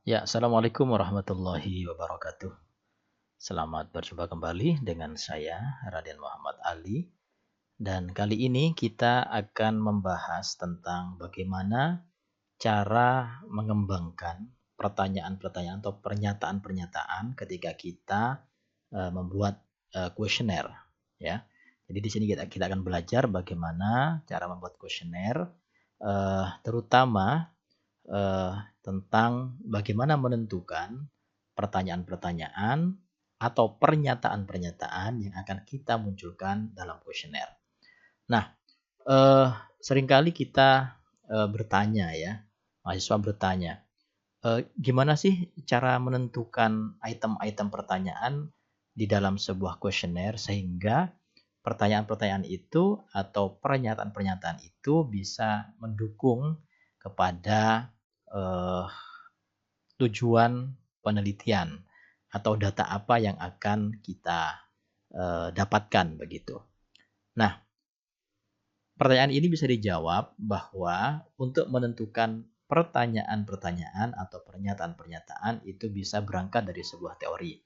Ya, Assalamualaikum warahmatullahi wabarakatuh. Selamat berjumpa kembali dengan saya, Raden Muhammad Ali. Dan kali ini kita akan membahas tentang bagaimana cara mengembangkan pertanyaan-pertanyaan atau pernyataan-pernyataan ketika kita membuat kuesioner. Ya, jadi di sini kita akan belajar bagaimana cara membuat kuesioner, terutama eh, tentang bagaimana menentukan pertanyaan-pertanyaan atau pernyataan-pernyataan yang akan kita munculkan dalam kuesioner. Nah, eh, seringkali kita bertanya ya, mahasiswa bertanya, gimana sih cara menentukan item-item pertanyaan di dalam sebuah kuesioner sehingga pertanyaan-pertanyaan itu atau pernyataan-pernyataan itu bisa mendukung kepada eh, tujuan penelitian atau data apa yang akan kita dapatkan begitu. Nah, pertanyaan ini bisa dijawab bahwa untuk menentukan pertanyaan-pertanyaan atau pernyataan-pernyataan itu bisa berangkat dari sebuah teori.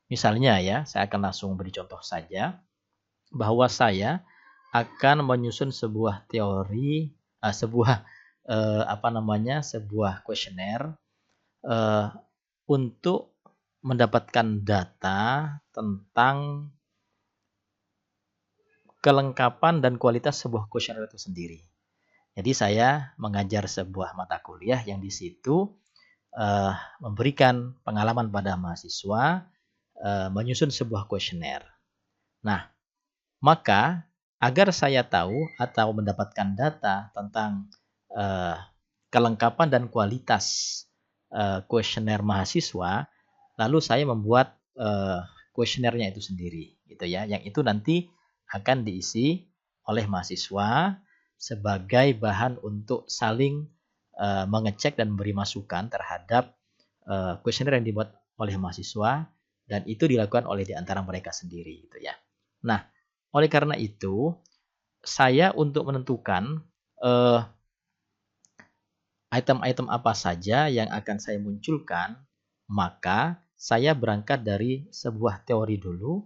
Misalnya ya, saya akan langsung beri contoh saja bahwa saya akan menyusun sebuah teori, sebuah kuesioner uh, untuk mendapatkan data tentang kelengkapan dan kualitas sebuah kuesioner itu sendiri. Jadi saya mengajar sebuah mata kuliah yang di situ memberikan pengalaman pada mahasiswa menyusun sebuah kuesioner. Nah, maka agar saya tahu atau mendapatkan data tentang kelengkapan dan kualitas kuesioner mahasiswa, lalu saya membuat kuesionernya itu sendiri, gitu ya. Yang itu nanti akan diisi oleh mahasiswa sebagai bahan untuk saling mengecek dan memberi masukan terhadap kuesioner yang dibuat oleh mahasiswa dan itu dilakukan oleh di antara mereka sendiri, gitu ya. Nah, oleh karena itu, saya untuk menentukan item-item apa saja yang akan saya munculkan, maka saya berangkat dari sebuah teori dulu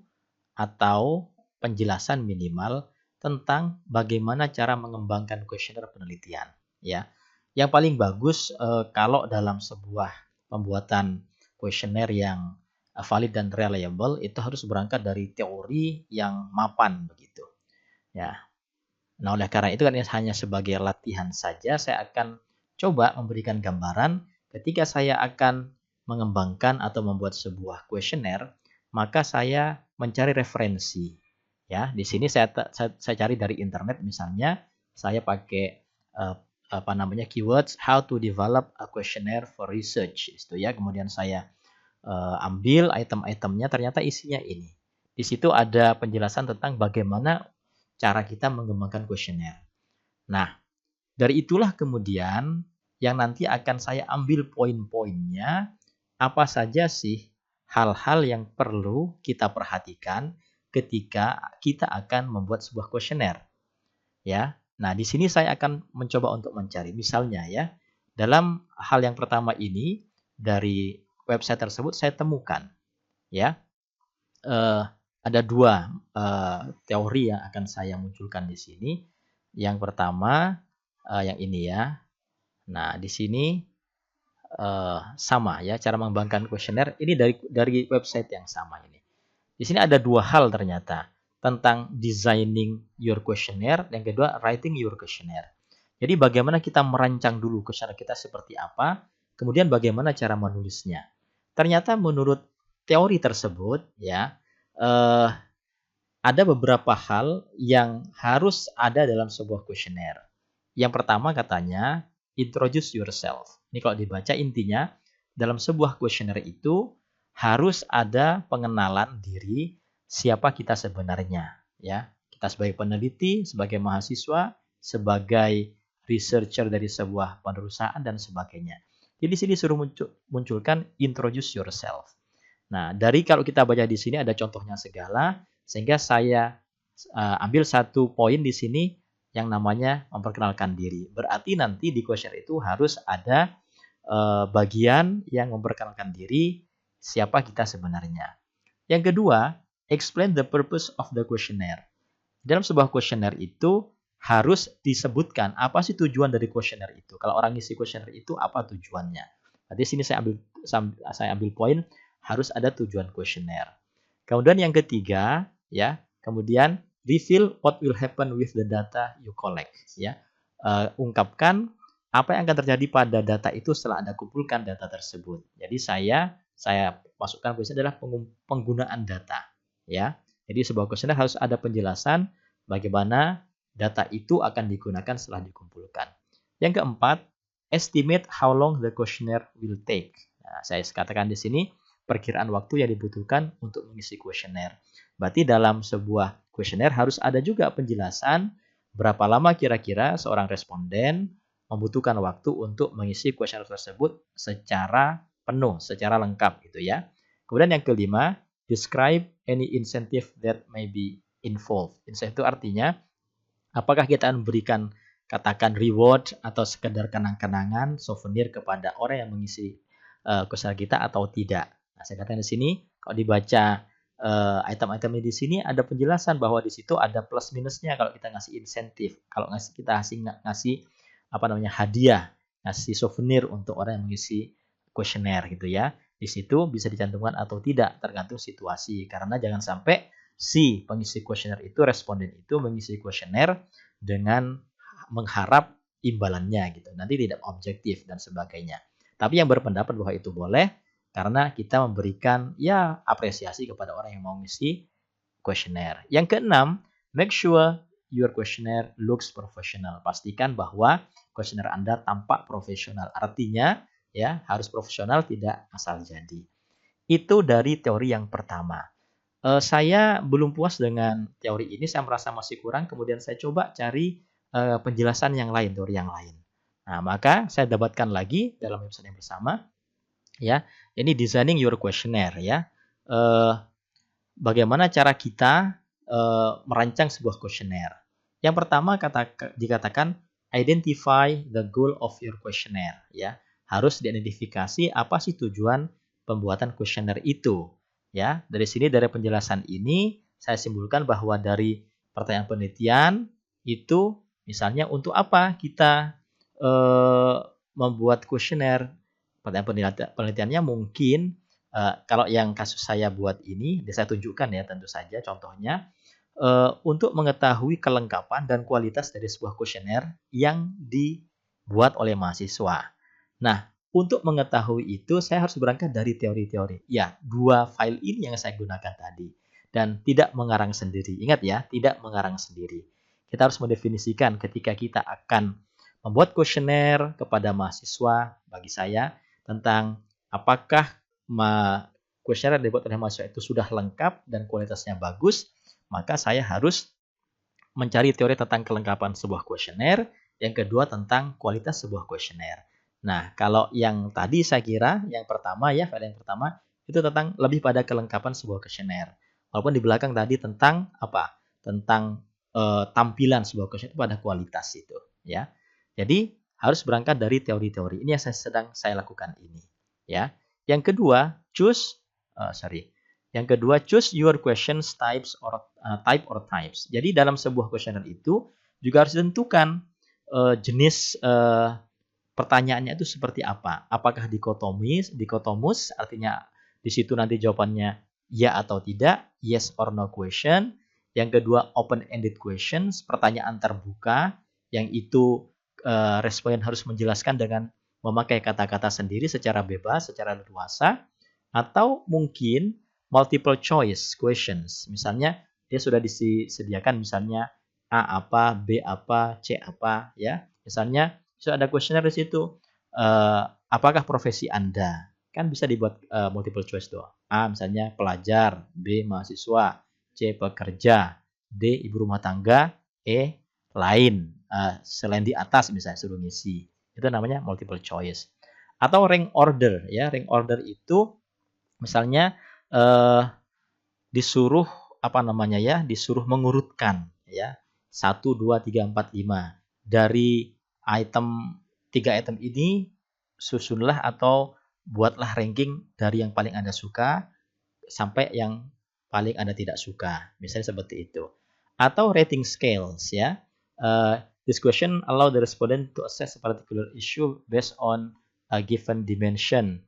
atau penjelasan minimal tentang bagaimana cara mengembangkan kuesioner penelitian. Ya, yang paling bagus kalau dalam sebuah pembuatan kuesioner yang valid dan reliable itu harus berangkat dari teori yang mapan begitu. Ya, nah, oleh karena itu kan hanya sebagai latihan saja saya akan coba memberikan gambaran ketika saya akan mengembangkan atau membuat sebuah kuesioner, maka saya mencari referensi. Ya, di sini saya cari dari internet misalnya, saya pakai keywords how to develop a questionnaire for research itu ya. Kemudian saya ambil item-itemnya ternyata isinya ini. Di situ ada penjelasan tentang bagaimana cara kita mengembangkan kuesioner. Nah, dari itulah kemudian yang nanti akan saya ambil poin-poinnya, apa saja sih hal-hal yang perlu kita perhatikan ketika kita akan membuat sebuah kuesioner. Ya. Nah, di sini saya akan mencoba untuk mencari. Misalnya ya, dalam hal yang pertama ini dari website tersebut saya temukan ya ada dua teori yang akan saya munculkan di sini. Yang pertama yang ini ya. Nah, di sini sama ya cara mengembangkan kuesioner ini dari website yang sama ini. Di sini ada dua hal ternyata tentang designing your questionnaire dan kedua writing your questionnaire. Jadi bagaimana kita merancang dulu kuesioner kita seperti apa, kemudian bagaimana cara menulisnya. Ternyata menurut teori tersebut ya ada beberapa hal yang harus ada dalam sebuah kuesioner. Yang pertama katanya, introduce yourself. Ini kalau dibaca intinya, dalam sebuah kuesioner itu harus ada pengenalan diri siapa kita sebenarnya. Ya, kita sebagai peneliti, sebagai mahasiswa, sebagai researcher dari sebuah perusahaan dan sebagainya. Jadi di sini suruh munculkan introduce yourself. Nah, dari kalau kita baca di sini ada contohnya segala, sehingga saya ambil satu poin di sini yang namanya memperkenalkan diri. Berarti nanti di questionnaire itu harus ada bagian yang memperkenalkan diri, siapa kita sebenarnya. Yang kedua, explain the purpose of the questionnaire. Dalam sebuah kuesioner itu harus disebutkan apa sih tujuan dari kuesioner itu. Kalau orang ngisi kuesioner itu apa tujuannya. Berarti sini saya ambil poin harus ada tujuan kuesioner. Kemudian yang ketiga, ya, kemudian reveal what will happen with the data you collect, ya. Ungkapkan apa yang akan terjadi pada data itu setelah Anda kumpulkan data tersebut. Jadi saya masukkan kuesioner adalah penggunaan data, ya. Jadi sebuah kuesioner harus ada penjelasan bagaimana data itu akan digunakan setelah dikumpulkan. Yang keempat, estimate how long the questionnaire will take. Nah, saya katakan di sini perkiraan waktu yang dibutuhkan untuk mengisi kuesioner. Berarti dalam sebuah kuesioner harus ada juga penjelasan berapa lama kira-kira seorang responden membutuhkan waktu untuk mengisi kuesioner tersebut secara penuh, secara lengkap gitu ya. Kemudian yang kelima, describe any incentive that may be involved. Incentive itu artinya apakah kita memberikan katakan reward atau sekedar kenang-kenangan, souvenir kepada orang yang mengisi kuesioner kita atau tidak. Nah, saya katakan di sini kalau dibaca item-itemnya di sini ada penjelasan bahwa di situ ada plus minusnya kalau kita ngasih insentif. Kalau kita ngasih hadiah, ngasih souvenir untuk orang yang mengisi kuesioner gitu ya. Di situ bisa dicantumkan atau tidak tergantung situasi. Karena jangan sampai si pengisi kuesioner itu, responden itu mengisi kuesioner dengan mengharap imbalannya gitu. Nanti tidak objektif dan sebagainya. Tapi yang berpendapat bahwa itu boleh karena kita memberikan ya apresiasi kepada orang yang mau mengisi kuesioner. Yang keenam, make sure your questionnaire looks professional. Pastikan bahwa kuesioner Anda tampak profesional. Artinya ya harus profesional, tidak asal jadi. Itu dari teori yang pertama. Saya belum puas dengan teori ini, saya merasa masih kurang. Kemudian saya coba cari penjelasan yang lain, teori yang lain. Nah, maka saya dapatkan lagi dalam episode yang bersama. Ya, ini designing your questionnaire ya. Bagaimana cara kita merancang sebuah kuesioner? Yang pertama dikatakan identify the goal of your questionnaire ya. Harus diidentifikasi apa sih tujuan pembuatan kuesioner itu. Ya, dari sini dari penjelasan ini saya simpulkan bahwa dari pertanyaan penelitian itu misalnya untuk apa kita membuat kuesioner. Pertanyaan penelitiannya mungkin kalau yang kasus saya buat ini, saya tunjukkan ya tentu saja contohnya untuk mengetahui kelengkapan dan kualitas dari sebuah kuesioner yang dibuat oleh mahasiswa. Nah, untuk mengetahui itu saya harus berangkat dari teori-teori. Ya, 2 file ini yang saya gunakan tadi. Dan tidak mengarang sendiri. Ingat ya, tidak mengarang sendiri. Kita harus mendefinisikan ketika kita akan membuat kuesioner kepada mahasiswa, bagi saya, tentang apakah kuesioner yang dibuat oleh mahasiswa itu sudah lengkap dan kualitasnya bagus, maka saya harus mencari teori tentang kelengkapan sebuah kuesioner, yang kedua tentang kualitas sebuah kuesioner. Nah, kalau yang tadi saya kira yang pertama ya, file yang pertama itu tentang lebih pada kelengkapan sebuah kuesioner. Walaupun di belakang tadi tentang apa? Tentang tampilan sebuah kuesioner pada kualitas itu, ya. Jadi harus berangkat dari teori-teori. Ini yang saya lakukan ini, ya. Yang kedua, choose your questions types or types. Jadi dalam sebuah kuesioner itu juga harus ditentukan jenis pertanyaannya itu seperti apa. Apakah dikotomus, artinya di situ nanti jawabannya ya atau tidak, yes or no question. Yang kedua, open-ended questions, pertanyaan terbuka, yang itu responden harus menjelaskan dengan memakai kata-kata sendiri secara bebas, secara leluasa, atau mungkin multiple choice questions. Misalnya dia sudah disediakan misalnya A apa, B apa, C apa, ya. Misalnya sudah ada questionnaire di situ. Apakah profesi Anda? Kan bisa dibuat multiple choice tuh. A misalnya pelajar, B mahasiswa, C pekerja, D ibu rumah tangga, E lain. Selain di atas misalnya suruh ngisi. Itu namanya multiple choice. Atau rank order ya. Rank order itu misalnya disuruh disuruh mengurutkan ya. 1 2 3 4 5. Dari 3 item ini susunlah atau buatlah ranking dari yang paling Anda suka sampai yang paling Anda tidak suka. Misalnya seperti itu. Atau rating scales ya. This question allow the respondent to assess a particular issue based on a given dimension.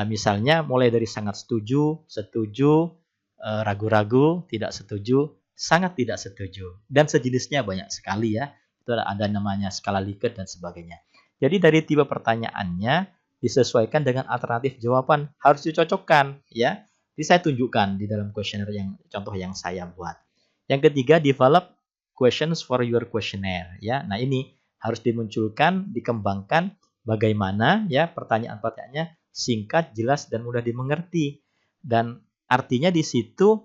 Misalnya mulai dari sangat setuju, setuju, ragu-ragu, tidak setuju, sangat tidak setuju. Dan sejenisnya banyak sekali ya. Itu ada namanya skala Likert dan sebagainya. Jadi dari tipe pertanyaannya disesuaikan dengan alternatif jawaban, harus dicocokkan ya. Jadi saya tunjukkan di dalam kuesioner yang contoh yang saya buat. Yang ketiga, develop questions for your questionnaire ya. Nah, ini harus dimunculkan, dikembangkan bagaimana ya pertanyaan-pertanyaannya singkat, jelas dan mudah dimengerti. Dan artinya di situ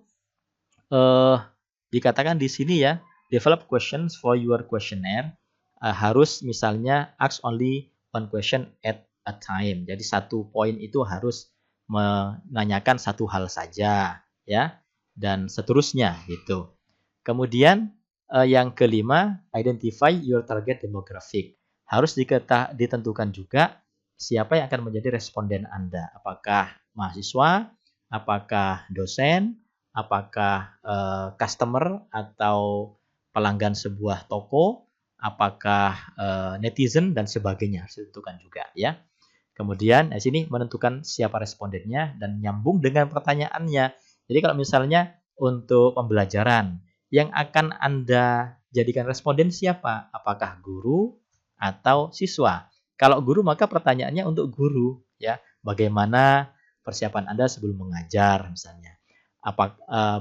dikatakan di sini ya, develop questions for your questionnaire. Harus misalnya ask only one question at a time. Jadi satu poin itu harus menanyakan satu hal saja ya, dan seterusnya gitu. Kemudian yang kelima, identify your target demographic. Harus ditentukan juga siapa yang akan menjadi responden Anda. Apakah mahasiswa, apakah dosen, apakah customer atau pelanggan sebuah toko, apakah netizen dan sebagainya, harus ditentukan juga ya. Kemudian di sini menentukan siapa respondennya dan nyambung dengan pertanyaannya. Jadi kalau misalnya untuk pembelajaran yang akan Anda jadikan responden siapa? Apakah guru atau siswa? Kalau guru maka pertanyaannya untuk guru ya. Bagaimana persiapan Anda sebelum mengajar misalnya?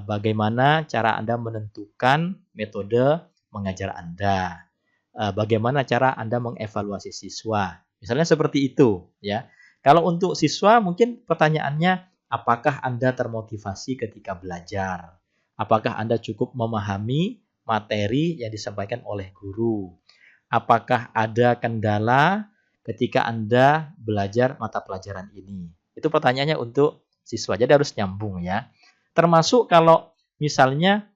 Bagaimana cara Anda menentukan metode mengajar Anda? Bagaimana cara Anda mengevaluasi siswa? Misalnya seperti itu ya. Kalau untuk siswa mungkin pertanyaannya apakah Anda termotivasi ketika belajar? Apakah Anda cukup memahami materi yang disampaikan oleh guru? Apakah ada kendala ketika Anda belajar mata pelajaran ini? Itu pertanyaannya untuk siswa. Jadi harus nyambung ya. Termasuk kalau misalnya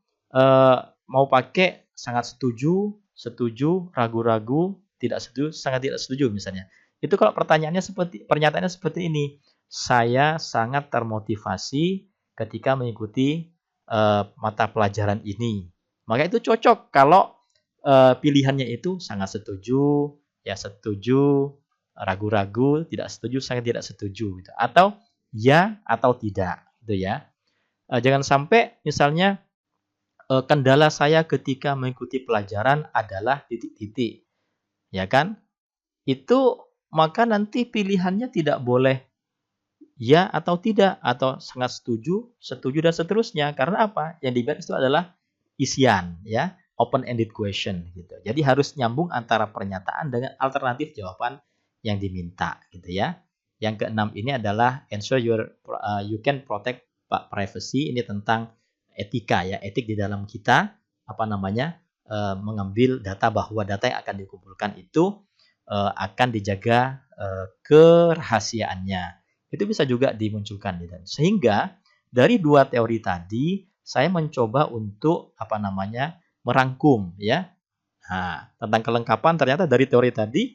mau pakai sangat setuju, setuju, ragu-ragu, tidak setuju, sangat tidak setuju misalnya. Itu kalau pernyataannya seperti ini. Saya sangat termotivasi ketika mengikuti mata pelajaran ini. Maka itu cocok kalau pilihannya itu sangat setuju, ya setuju, ragu-ragu, tidak setuju, sangat tidak setuju gitu. Atau ya atau tidak gitu ya. Jangan sampai misalnya kendala saya ketika mengikuti pelajaran adalah titik-titik. Ya kan? Itu maka nanti pilihannya tidak boleh ya atau tidak, atau sangat setuju, setuju dan seterusnya. Karena apa? Yang dibahas itu adalah isian, ya, open-ended question gitu. Jadi harus nyambung antara pernyataan dengan alternatif jawaban yang diminta, gitu ya. Yang keenam ini adalah ensure you can protect privacy. Ini tentang etika ya, etik di dalam kita mengambil data, bahwa data yang akan dikumpulkan itu akan dijaga kerahasiaannya. Itu bisa juga dimunculkan di dalam. Sehingga dari dua teori tadi saya mencoba untuk merangkum ya. Nah, tentang kelengkapan ternyata dari teori tadi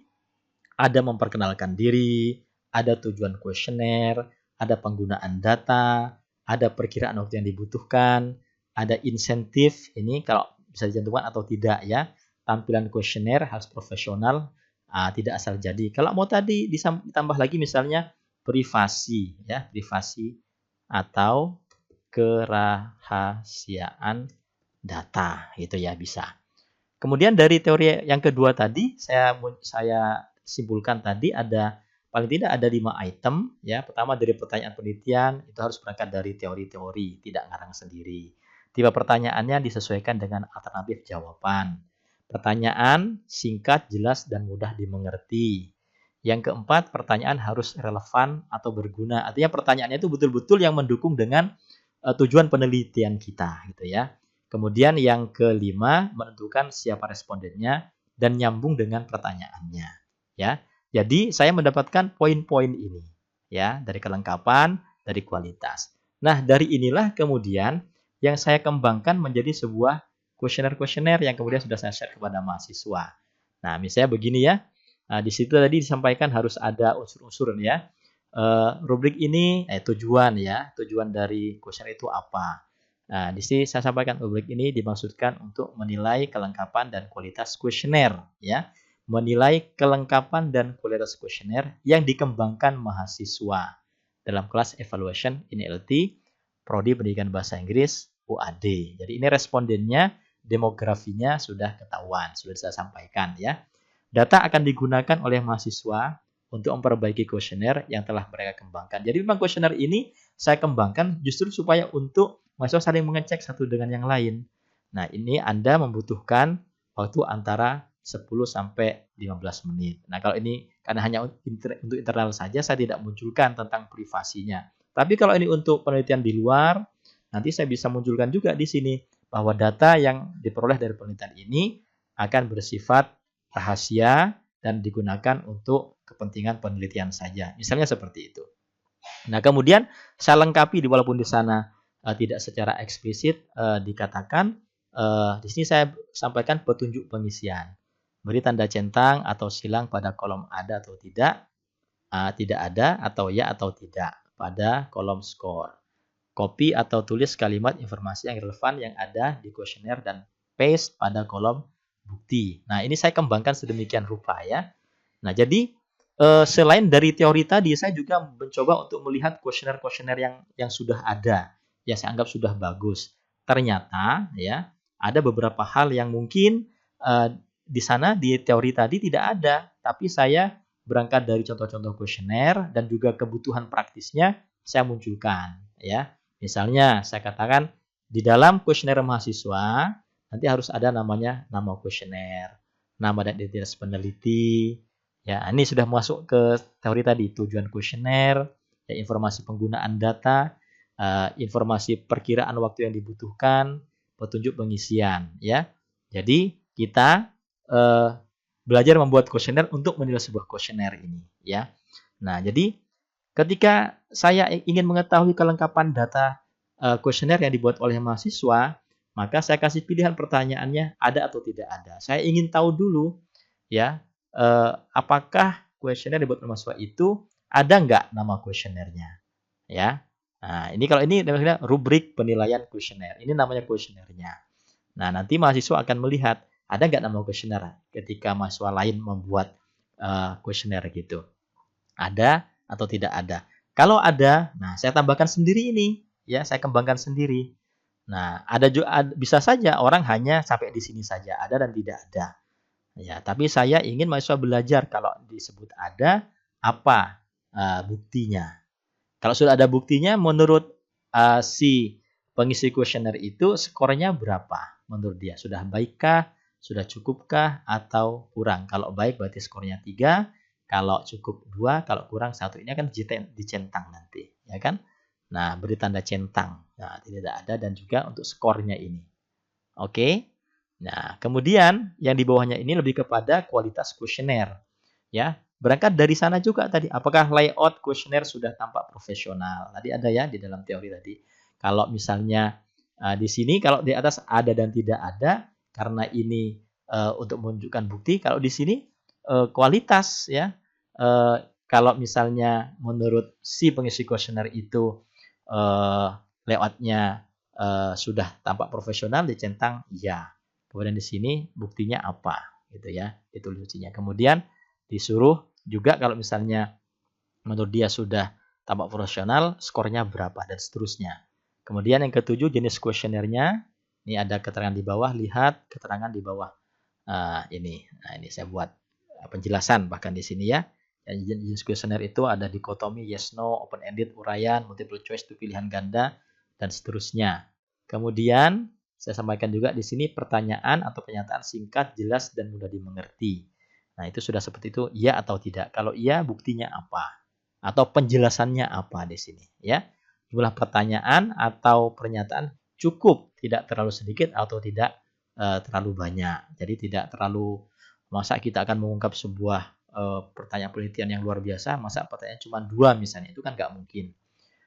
ada memperkenalkan diri, ada tujuan kuesioner, ada penggunaan data, ada perkiraan waktu yang dibutuhkan, ada insentif, ini kalau bisa dicantumkan atau tidak ya. Tampilan kuesioner harus profesional, tidak asal jadi. Kalau mau tadi ditambah lagi misalnya privasi ya, privasi atau kerahasiaan data gitu ya, bisa. Kemudian dari teori yang kedua tadi saya simpulkan tadi ada paling tidak ada 5 item ya. Pertama dari pertanyaan penelitian itu harus berangkat dari teori-teori, tidak ngarang sendiri. Tipe pertanyaannya disesuaikan dengan alternatif jawaban. Pertanyaan singkat, jelas, dan mudah dimengerti. Yang keempat, pertanyaan harus relevan atau berguna. Artinya pertanyaannya itu betul-betul yang mendukung dengan tujuan penelitian kita, gitu ya. Kemudian yang kelima, menentukan siapa respondennya dan nyambung dengan pertanyaannya, ya. Jadi saya mendapatkan poin-poin ini, ya, dari kelengkapan, dari kualitas. Nah, dari inilah kemudian yang saya kembangkan menjadi sebuah kuesioner-kuesioner yang kemudian sudah saya share kepada mahasiswa. Nah, misalnya begini ya, Di situ tadi disampaikan harus ada unsur-unsur ya. Rubrik ini tujuan ya, tujuan dari kuesioner itu apa. Nah, di sini saya sampaikan rubrik ini dimaksudkan untuk menilai kelengkapan dan kualitas kuesioner ya. Menilai kelengkapan dan kualitas kuesioner yang dikembangkan mahasiswa dalam kelas evaluation INLT Prodi Pendidikan Bahasa Inggris UAD. Jadi ini respondennya, demografinya sudah ketahuan, sudah saya sampaikan ya. Data akan digunakan oleh mahasiswa untuk memperbaiki kuesioner yang telah mereka kembangkan. Jadi memang kuesioner ini saya kembangkan justru supaya untuk mahasiswa saling mengecek satu dengan yang lain. Nah, ini Anda membutuhkan waktu antara 10 sampai 15 menit. Nah, kalau ini karena hanya untuk internal saja, saya tidak munculkan tentang privasinya. Tapi kalau ini untuk penelitian di luar, nanti saya bisa munculkan juga di sini bahwa data yang diperoleh dari penelitian ini akan bersifat rahasia dan digunakan untuk kepentingan penelitian saja. Misalnya seperti itu. Nah, kemudian saya lengkapi walaupun di sana tidak secara eksplisit dikatakan, di sini saya sampaikan petunjuk pengisian. Beri tanda centang atau silang pada kolom ada atau tidak ada atau ya atau tidak pada kolom skor. Copy atau tulis kalimat informasi yang relevan yang ada di kuesioner dan paste pada kolom bukti. Nah, ini saya kembangkan sedemikian rupa ya. Nah, jadi selain dari teori tadi, saya juga mencoba untuk melihat kuesioner-kuesioner yang sudah ada, yang saya anggap sudah bagus. Ternyata ya ada beberapa hal yang mungkin di sana di teori tadi tidak ada, tapi saya berangkat dari contoh-contoh kuesioner dan juga kebutuhan praktisnya saya munculkan ya. Misalnya saya katakan di dalam kuesioner mahasiswa nanti harus ada namanya nama kuesioner, nama dan identitas peneliti. Ya, ini sudah masuk ke teori tadi, tujuan kuesioner, ya, informasi penggunaan data, informasi perkiraan waktu yang dibutuhkan, petunjuk pengisian ya. Jadi kita belajar membuat kuesioner untuk menilai sebuah kuesioner ini ya. Nah, jadi ketika saya ingin mengetahui kelengkapan data kuesioner yang dibuat oleh mahasiswa, maka saya kasih pilihan pertanyaannya ada atau tidak ada. Saya ingin tahu dulu ya, apakah kuesioner yang dibuat oleh mahasiswa itu ada nggak nama kuesionernya ya. Nah, ini kalau ini namanya rubrik penilaian kuesioner. Ini namanya kuesionernya. Nah, nanti mahasiswa akan melihat ada nggak nama kuesioner ketika mahasiswa lain membuat kuesioner gitu. Ada atau tidak ada. Kalau ada, nah saya tambahkan sendiri ini, ya saya kembangkan sendiri. Nah, ada juga bisa saja orang hanya sampai di sini saja, ada dan tidak ada. Ya, tapi saya ingin mahasiswa belajar kalau disebut ada apa buktinya. Kalau sudah ada buktinya, menurut si pengisi kuesioner itu skornya berapa? Menurut dia sudah baikkah? Sudah cukupkah atau kurang? Kalau baik berarti skornya 3, kalau cukup 2, kalau kurang 1. Ini akan dicentang nanti, ya kan? Nah, beri tanda centang. Nah, tidak ada dan juga untuk skornya ini. Oke. Nah, kemudian yang di bawahnya ini lebih kepada kualitas kuesioner. Ya, berangkat dari sana juga tadi, apakah layout kuesioner sudah tampak profesional? Tadi ada ya di dalam teori tadi. Kalau misalnya di sini kalau di atas ada dan tidak ada, karena ini untuk menunjukkan bukti. Kalau di sini kualitas ya. Kalau misalnya menurut si pengisi kuesioner itu layoutnya sudah tampak profesional, dicentang ya. Kemudian di sini buktinya apa, gitu ya, ditulis buktinya. Kemudian disuruh juga kalau misalnya menurut dia sudah tampak profesional, skornya berapa dan seterusnya. Kemudian yang ketujuh jenis kuesionernya. Ini ada keterangan di bawah, lihat keterangan di bawah ini. Nah, ini saya buat penjelasan bahkan di sini ya. Jenis kuesioner itu ada dikotomi, yes, no, open ended, uraian, multiple choice itu pilihan ganda dan seterusnya. Kemudian saya sampaikan juga di sini pertanyaan atau pernyataan singkat, jelas dan mudah dimengerti. Nah, itu sudah seperti itu, iya atau tidak. Kalau iya, buktinya apa? Atau penjelasannya apa di sini ya? Jumlah pertanyaan atau pernyataan cukup, tidak terlalu sedikit atau tidak terlalu banyak. Jadi tidak terlalu, masa kita akan mengungkap sebuah pertanyaan penelitian yang luar biasa, masa pertanyaan cuma 2 misalnya, itu kan nggak mungkin.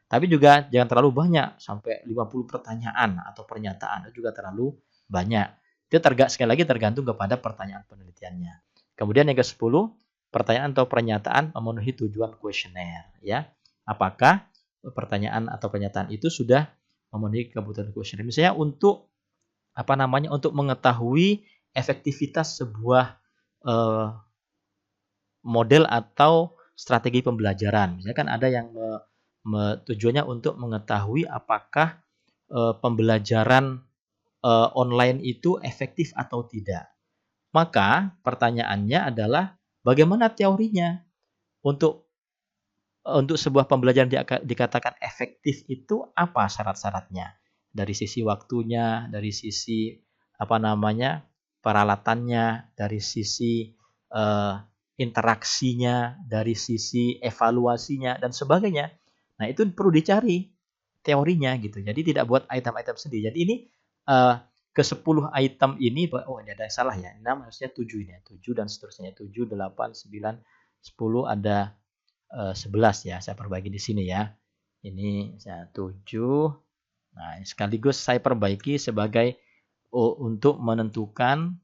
Tapi juga jangan terlalu banyak, sampai 50 pertanyaan atau pernyataan, itu juga terlalu banyak. Itu sekali lagi tergantung kepada pertanyaan penelitiannya. Kemudian yang ke-10, pertanyaan atau pernyataan memenuhi tujuan kuesioner, ya. Apakah pertanyaan atau pernyataan itu sudah memenuhi kebutuhan kuesioner? Misalnya untuk untuk mengetahui efektivitas sebuah model atau strategi pembelajaran. Misalnya kan ada yang tujuannya untuk mengetahui apakah pembelajaran online itu efektif atau tidak. Maka pertanyaannya adalah bagaimana teorinya untuk sebuah pembelajaran dikatakan efektif itu apa syarat-syaratnya? Dari sisi waktunya, dari sisi peralatannya, dari sisi interaksinya, dari sisi evaluasinya dan sebagainya. Nah, itu perlu dicari teorinya gitu. Jadi tidak buat item-item sendiri. Jadi ini ke 10 item ini, ini ada yang salah ya. 6 harusnya 7 ini. 7 dan seterusnya. 7, 8, 9, 10 ada 11 ya. Saya perbaiki di sini ya. Ini saya 7. Nah, sekaligus saya perbaiki sebagai untuk menentukan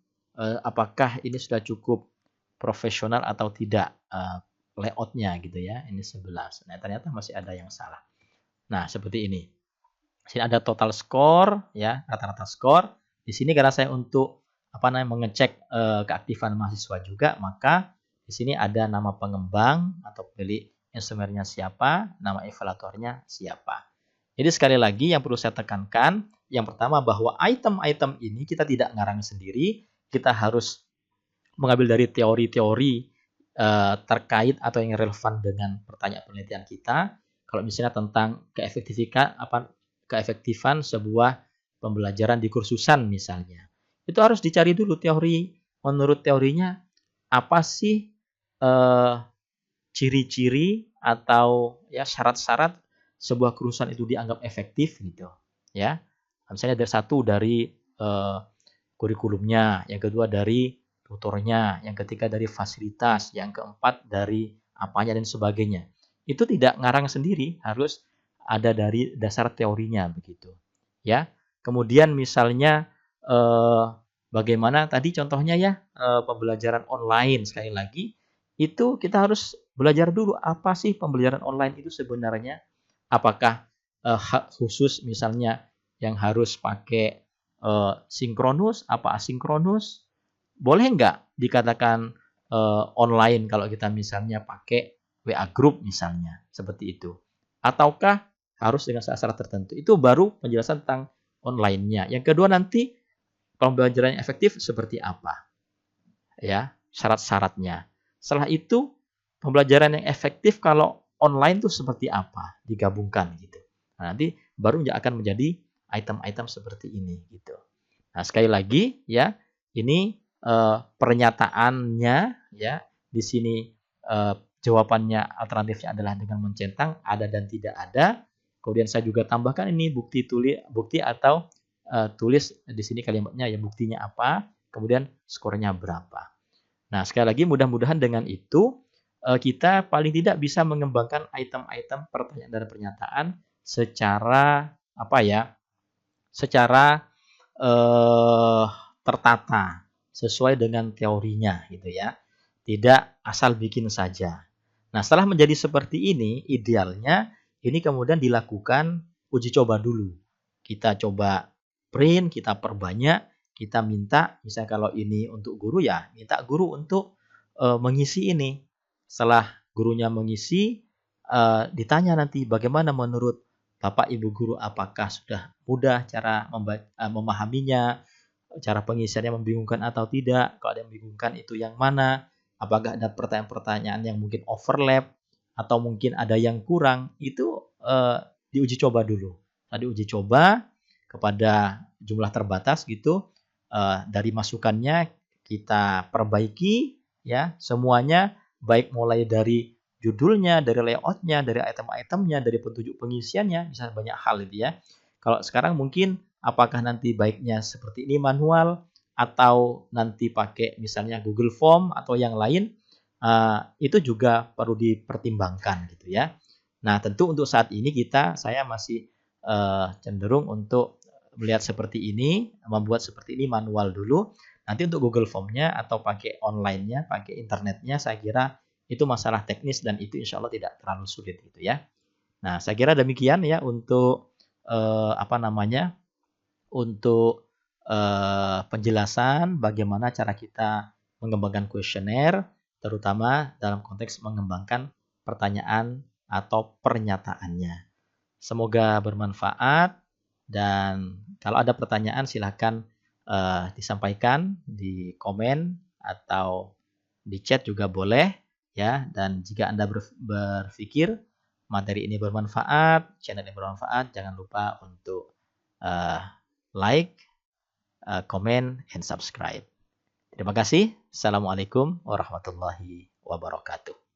apakah ini sudah cukup profesional atau tidak layoutnya gitu ya. Ini 11. Nah, ternyata masih ada yang salah. Nah, seperti ini. Sini ada total score ya, rata-rata skor. Di sini karena saya untuk mengecek keaktifan mahasiswa juga, maka di sini ada nama pengembang atau pemilik instrumennya siapa, nama evaluatornya siapa. Jadi sekali lagi yang perlu saya tekankan, yang pertama bahwa item-item ini kita tidak ngarang sendiri, kita harus mengambil dari teori-teori terkait atau yang relevan dengan pertanyaan penelitian kita. Kalau misalnya tentang keefektifan sebuah pembelajaran di kursusan misalnya. Itu harus dicari dulu teori, menurut teorinya apa sih ciri-ciri atau ya syarat-syarat sebuah kursusan itu dianggap efektif gitu, ya. Misalnya dari kurikulumnya, yang kedua dari tutornya, yang ketiga dari fasilitas, yang keempat dari apanya dan sebagainya. Itu tidak ngarang sendiri, harus ada dari dasar teorinya begitu, ya. Kemudian misalnya bagaimana tadi contohnya ya pembelajaran online, sekali lagi itu kita harus belajar dulu apa sih pembelajaran online itu sebenarnya, apakah khusus misalnya yang harus pakai sinkronus apa asinkronus, boleh nggak dikatakan online kalau kita misalnya pakai WA group misalnya seperti itu, ataukah harus dengan syarat tertentu. Itu baru penjelasan tentang online-nya. Yang kedua nanti pembelajaran yang efektif seperti apa, ya, syarat-syaratnya. Setelah itu pembelajaran yang efektif kalau online itu seperti apa, digabungkan gitu. Nah, nanti baru akan menjadi item-item seperti ini gitu. Nah, sekali lagi ya, ini pernyataannya ya, di sini jawabannya alternatifnya adalah dengan mencentang ada dan tidak ada. Kemudian saya juga tambahkan ini bukti atau tulis di sini kalimatnya ya, buktinya apa, kemudian skornya berapa. Nah, sekali lagi mudah-mudahan dengan itu kita paling tidak bisa mengembangkan item-item pertanyaan dan pernyataan secara secara tertata sesuai dengan teorinya gitu ya. Tidak asal bikin saja. Nah, setelah menjadi seperti ini, idealnya ini kemudian dilakukan uji coba dulu. Kita coba print, kita perbanyak, kita minta, misalnya kalau ini untuk guru ya, minta guru untuk mengisi ini. Setelah gurunya mengisi, ditanya nanti bagaimana menurut Bapak Ibu guru, apakah sudah mudah cara memahaminya, cara pengisiannya membingungkan atau tidak, kalau ada yang membingungkan itu yang mana, apakah ada pertanyaan-pertanyaan yang mungkin overlap atau mungkin ada yang kurang, itu diuji coba dulu. Tadi uji coba kepada jumlah terbatas gitu, dari masukannya kita perbaiki ya semuanya, baik mulai dari judulnya, dari layoutnya, dari item-itemnya, dari petunjuk pengisiannya, bisa banyak hal itu ya. Kalau sekarang mungkin apakah nanti baiknya seperti ini manual atau nanti pakai misalnya Google Form atau yang lain, itu juga perlu dipertimbangkan gitu ya. Nah, tentu untuk saat ini saya masih cenderung untuk melihat seperti ini, membuat seperti ini manual dulu. Nanti untuk Google Form-nya atau pakai online-nya, pakai internetnya, saya kira itu masalah teknis dan itu insya Allah tidak terlalu sulit gitu ya. Nah, saya kira demikian ya untuk untuk penjelasan bagaimana cara kita mengembangkan kuesioner, terutama dalam konteks mengembangkan pertanyaan atau pernyataannya. Semoga bermanfaat dan kalau ada pertanyaan silakan disampaikan di komen atau di chat juga boleh ya. Dan jika Anda berpikir materi ini bermanfaat, channel ini bermanfaat, jangan lupa untuk like, comment, and subscribe. Terima kasih. Assalamualaikum warahmatullahi wabarakatuh.